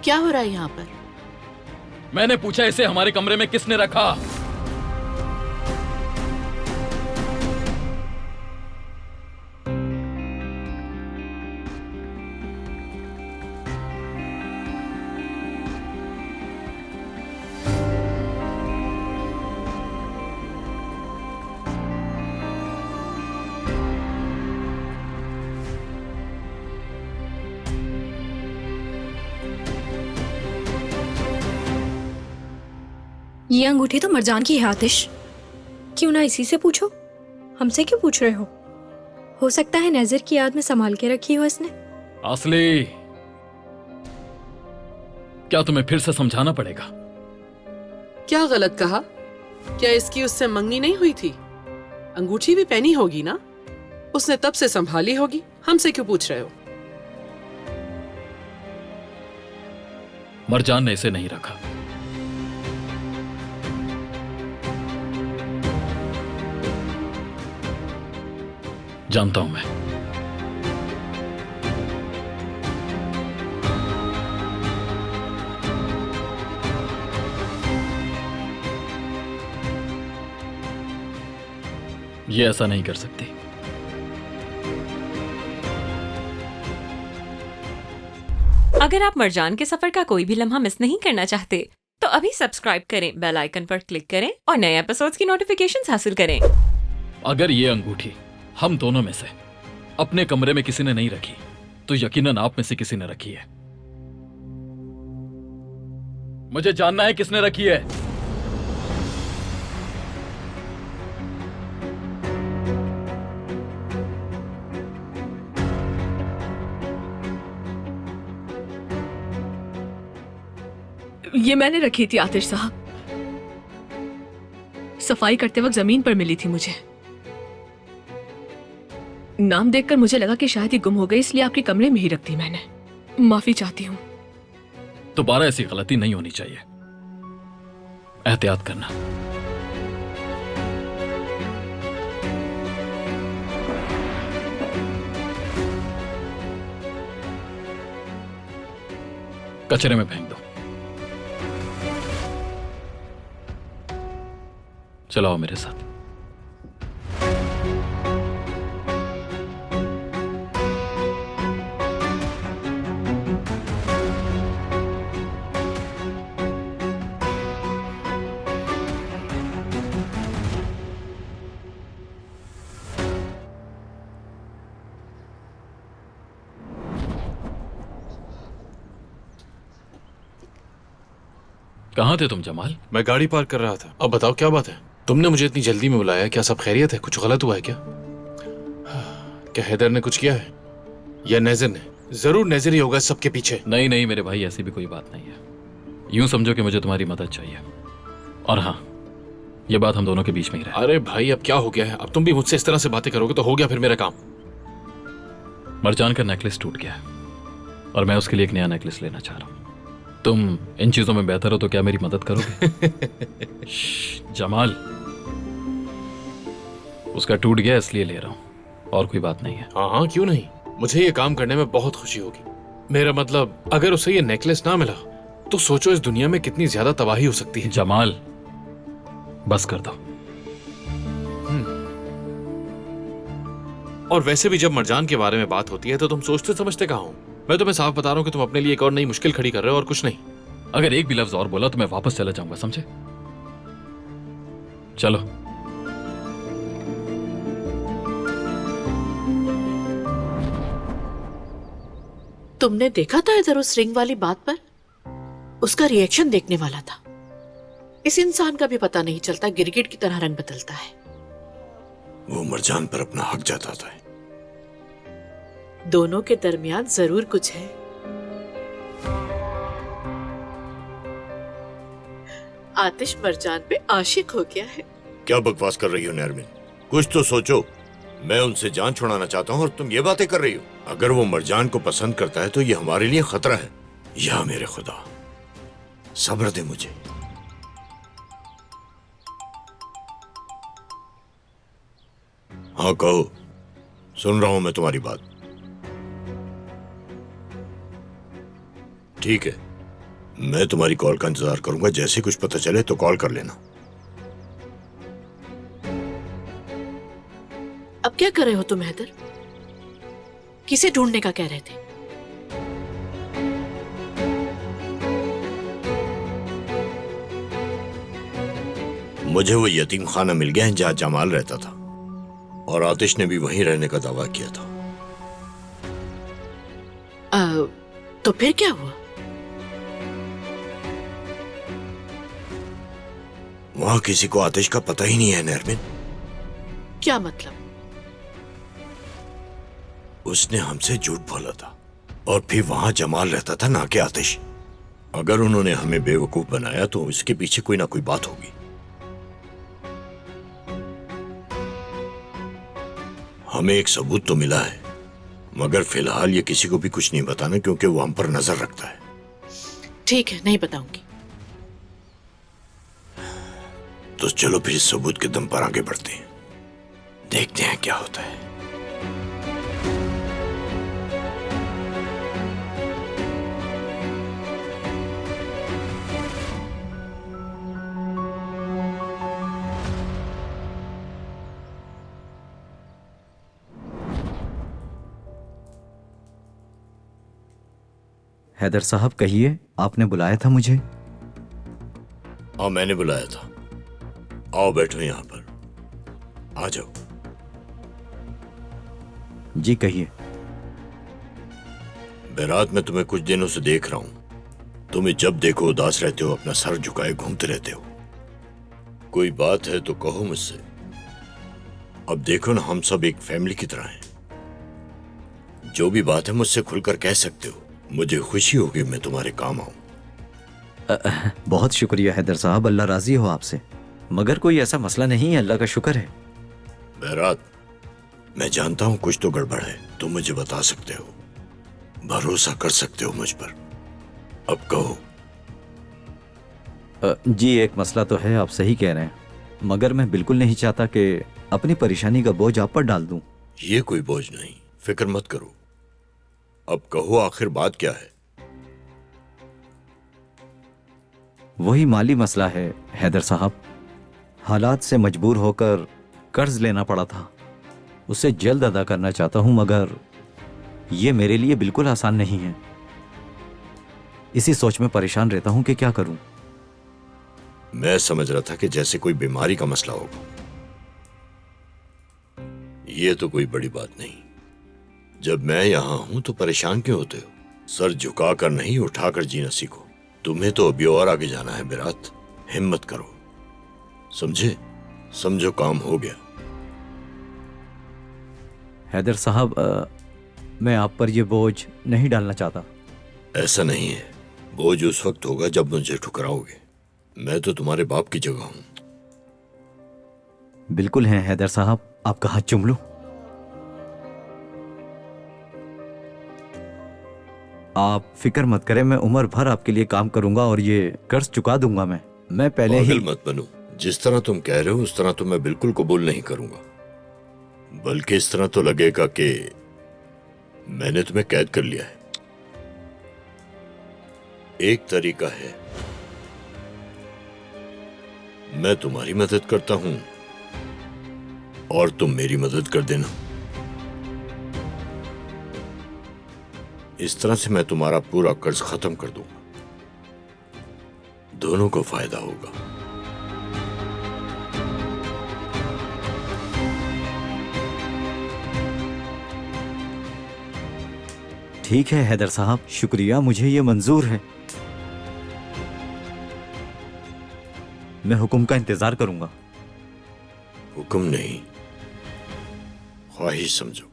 क्या हो रहा है यहाँ पर? मैंने पूछा इसे हमारे कमरे में किसने रखा? ये अंगूठी तो मरजान की है आतिश। क्यों ना इसी से पूछो? हमसे क्यों पूछ रहे हो सकता है नजर की याद में संभाल के रखी हो इसने। असली, क्या तुम्हें फिर से समझाना पड़ेगा? क्या गलत कहा? क्या इसकी उससे मंगनी नहीं हुई थी? अंगूठी भी पहनी होगी ना, उसने तब से संभाली होगी। हमसे क्यों पूछ रहे हो? मरजान ने इसे नहीं रखा। जानता हूं मैं। ये ऐसा नहीं कर सकती। अगर आप मरजान के सफर का कोई भी लम्हा मिस नहीं करना चाहते तो अभी सब्सक्राइब करें, बेल आइकन पर क्लिक करें और नए एपिसोड्स की नोटिफिकेशंस हासिल करें। अगर ये अंगूठी हम दोनों में से अपने कमरे में किसी ने नहीं रखी तो यकीनन आप में से किसी ने रखी है। मुझे जानना है किसने रखी है। ये मैंने रखी थी आतिश साहब। सफाई करते वक्त जमीन पर मिली थी मुझे। नाम देखकर मुझे लगा कि शायद ही गुम हो गई, इसलिए आपके कमरे में ही रख दी मैंने। माफी चाहती हूँ। दोबारा ऐसी गलती नहीं होनी चाहिए। एहतियात करना। कचरे में फेंक दो। चलो आओ मेरे साथ। कहां थे तुम जमाल? मैं गाड़ी पार्क कर रहा था। अब बताओ क्या बात है? तुमने मुझे इतनी जल्दी में बुलाया, क्या सब खैरियत है? कुछ गलत हुआ है क्या? क्या हैदर ने कुछ किया है या नेजर ने? जरूर नेजर ही होगा सबके पीछे। नहीं नहीं मेरे भाई, ऐसी भी कोई बात नहीं है। यूं समझो कि मुझे तुम्हारी मदद चाहिए। और हाँ, ये बात हम दोनों के बीच में ही रहे। अरे भाई अब क्या हो गया है? अब तुम भी मुझसे इस तरह से बातें करोगे तो हो गया फिर मेरा काम। मरजान का नेकलेस टूट गया है और मैं उसके लिए एक नया नेकलेस लेना चाह रहा हूं। तुम इन चीजों में बेहतर हो तो क्या मेरी मदद करोगे? जमाल, उसका टूट गया इसलिए ले रहा हूं, और कोई बात नहीं है। हाँ हाँ क्यों नहीं, मुझे ये काम करने में बहुत खुशी होगी। मेरा मतलब अगर उसे ये नेकलेस ना मिला तो सोचो इस दुनिया में कितनी ज्यादा तबाही हो सकती है। जमाल, बस कर दो। और वैसे भी जब मरजान के बारे में बात होती है तो तुम सोचते समझते कहाँ हो? मैं तुम्हें साफ बता रहा हूँ कि तुम अपने लिए एक और नई मुश्किल खड़ी कर रहे हो और कुछ नहीं। अगर एक भी लफ्ज और बोला तो मैं वापस चला जाऊंगा, समझे? चलो। तुमने देखा था इधर उस रिंग वाली बात पर? उसका रिएक्शन देखने वाला था। इस इंसान का भी पता नहीं चलता, गिरगिट की तरह रंग बदलता है। वो मरजान पर अपना हक जताता है। दोनों के दरमियान जरूर कुछ है। आतिश मरजान पे आशिक हो गया है। क्या बकवास कर रही हो नरमिन? कुछ तो सोचो। मैं उनसे जान छुड़ाना चाहता हूँ और तुम ये बातें कर रही हो। अगर वो मरजान को पसंद करता है तो ये हमारे लिए खतरा है। या मेरे खुदा, सब्र दे मुझे। हाँ कहो, सुन रहा हूं मैं तुम्हारी बात। ठीक है, मैं तुम्हारी कॉल का इंतजार करूंगा। जैसे कुछ पता चले तो कॉल कर लेना। अब क्या कर रहे हो तुम हैदर? किसे ढूंढने का कह रहे थे? मुझे वो यतीम खाना मिल गया है जहां जमाल रहता था, और आतिश ने भी वहीं रहने का दावा किया था। तो फिर क्या हुआ? वहां किसी को आतिश का पता ही नहीं है नरमिन। क्या मतलब? उसने हमसे झूठ बोला था, और फिर वहां जमाल रहता था, ना कि आतिश। अगर उन्होंने हमें बेवकूफ बनाया तो इसके पीछे कोई ना कोई बात होगी। हमें एक सबूत तो मिला है, मगर फिलहाल ये किसी को भी कुछ नहीं बताना, क्योंकि वो हम पर नजर रखता है। ठीक है, नहीं बताऊंगी। तो चलो फिर इस सबूत के दम पर आगे बढ़ते हैं, देखते हैं क्या होता है। हैदर साहब, कहिए, आपने बुलाया था मुझे? हाँ, मैंने बुलाया था। आओ बैठो यहां पर, आ जाओ। जी कहिए। बेरात में तुम्हें कुछ दिनों से देख रहा हूं। तुम्हें जब देखो उदास रहते हो, अपना सर झुकाए घूमते रहते हो। कोई बात है तो कहो मुझसे। अब देखो ना, हम सब एक फैमिली की तरह हैं। जो भी बात है मुझसे खुलकर कह सकते हो। मुझे खुशी होगी मैं तुम्हारे काम आऊं। बहुत शुक्रिया हैदर साहब, अल्लाह राजी हो आपसे। मगर कोई ऐसा मसला नहीं है, अल्लाह का शुक्र है। बेरात, मैं जानता हूं कुछ तो गड़बड़ है, तुम मुझे बता सकते हो, भरोसा कर सकते हो मुझ पर। अब कहो। जी, एक मसला तो है, आप सही कह रहे हैं, मगर मैं बिल्कुल नहीं चाहता कि अपनी परेशानी का बोझ आप पर डाल दूं। ये कोई बोझ नहीं, फिक्र मत करो। अब कहो, आखिर बात क्या है? वही माली मसला है हैदर साहब। हालात से मजबूर होकर कर्ज लेना पड़ा था, उसे जल्द अदा करना चाहता हूं, मगर यह मेरे लिए बिल्कुल आसान नहीं है। इसी सोच में परेशान रहता हूं कि क्या करूं। मैं समझ रहा था कि जैसे कोई बीमारी का मसला होगा। यह तो कोई बड़ी बात नहीं। जब मैं यहां हूं तो परेशान क्यों होते हो? सर झुकाकर नहीं, उठाकर जीना सीखो। तुम्हें तो अभी और आगे जाना है बेरात, हिम्मत करो। समझे? समझो काम हो गया। हैदर साहब, मैं आप पर यह बोझ नहीं डालना चाहता। ऐसा नहीं है, बोझ उस वक्त होगा जब मुझे ठुकराओगे। मैं तो तुम्हारे बाप की जगह हूं। बिल्कुल है हैदर साहब, आपका हाथ चूम लूं? आप फिक्र मत करें, मैं उम्र भर आपके लिए काम करूंगा और ये कर्ज चुका दूंगा। मैं पहले ही। पागल मत बनो। जिस तरह तुम कह रहे हो उस तरह तो मैं बिल्कुल कबूल नहीं करूंगा। बल्कि इस तरह तो लगेगा कि मैंने तुम्हें कैद कर लिया है। एक तरीका है, मैं तुम्हारी मदद करता हूं और तुम मेरी मदद कर देना। इस तरह से मैं तुम्हारा पूरा कर्ज खत्म कर दूंगा। दोनों को फायदा होगा। ठीक है हैदर साहब, शुक्रिया, मुझे ये मंजूर है। मैं हुक्म का इंतजार करूंगा। हुक्म नहीं, ख्वाहिश समझो।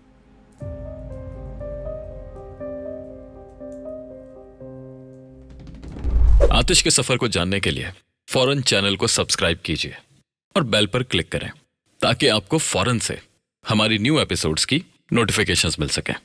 आतिश के सफर को जानने के लिए फौरन चैनल को सब्सक्राइब कीजिए और बेल पर क्लिक करें ताकि आपको फौरन से हमारी न्यू एपिसोड्स की नोटिफिकेशंस मिल सकें।